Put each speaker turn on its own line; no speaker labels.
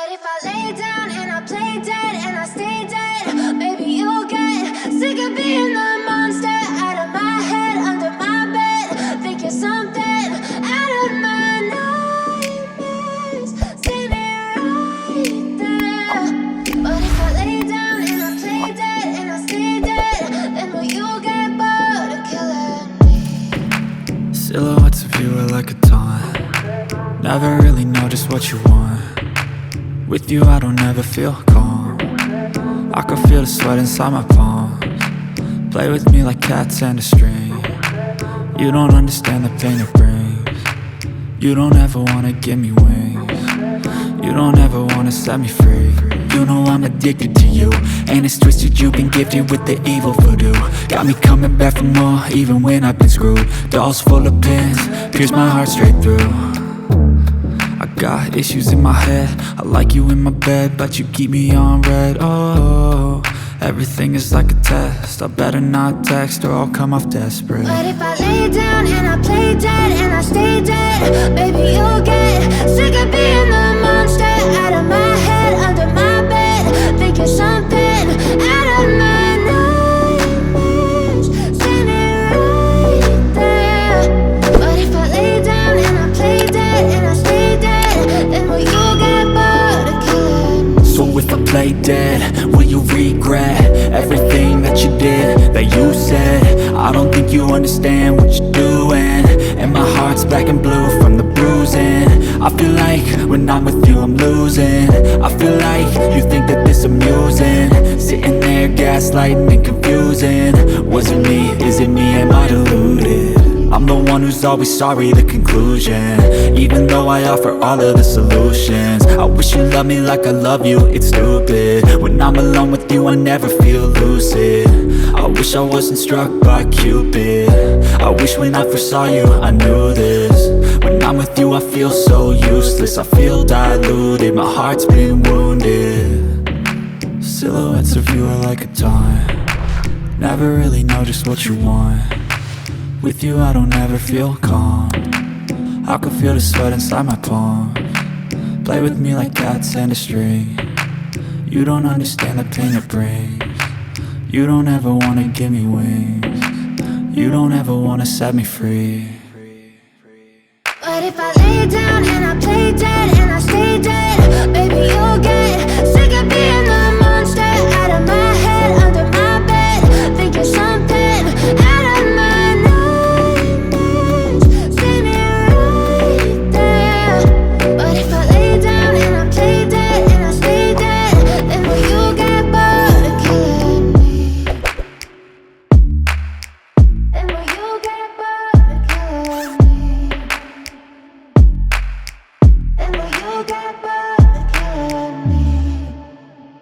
But if I lay down and I play dead and I stay dead, maybe you'll get sick of being the monster out of my head, under my bed, thinking something out of my nightmares, standing right there. But if I lay down and I play dead and I stay dead, then will you get bored of killing me?
Silhouettes of you are like a taunt. Never really know just what you want. With you I don't ever feel calm. I can feel the sweat inside my palms. Play with me like cats and a string. You don't understand the pain it brings. You don't ever wanna give me wings. You don't ever wanna set me free. You know I'm addicted to you, and it's twisted, you've been gifted with the evil voodoo. Got me coming back for more, even when I've been screwed. Dolls full of pins, pierce my heart straight through. I got issues in my head, I like you in my bed, but you keep me on red. Oh, everything is like a test. I better not text or I'll come off desperate.
But if I lay down and I play dead and I stay dead, baby you'll get sick of being the monster out of my head, under my bed, thinking something out of my nightmares, standing right there. But if I lay down and I play dead and I stay dead, then will you get bored of killing me?
So if I play dead, will you regret everything that you did, that you said? I don't think you understand what you're doing, and my heart's black and blue from the bruising. I feel like when I'm with you I'm losing. I feel like you think that this amusing, sitting there gaslighting and confusing. Was it me? Is it me? Am I deluded? I'm the one who's always sorry, the conclusion, even though I offer all of the solutions. I wish you loved me like I love you, it's stupid. When I'm alone with you I never feel lucid. I wish I wasn't struck by Cupid. I wish when I first saw you I knew this. When I'm with you I feel so useless, I feel diluted, my heart's been wounded. Silhouettes of you are like a taunt. Never really know just what you want. With you I don't ever feel calm. I can feel the sweat inside my palms. Play with me like cats and a string. You don't understand the pain it brings. You don't ever wanna give me wings. You don't ever wanna set me free.
But if I lay down and I play dead and I stay dead, baby you'll get sick of being the monster out of my head, under my bed, thinking something out of my nightmares, standing right there. But if I lay down and I play dead and I stay dead, then will you get bored of killing me? Then will you get bored of killing me? And will you get bored?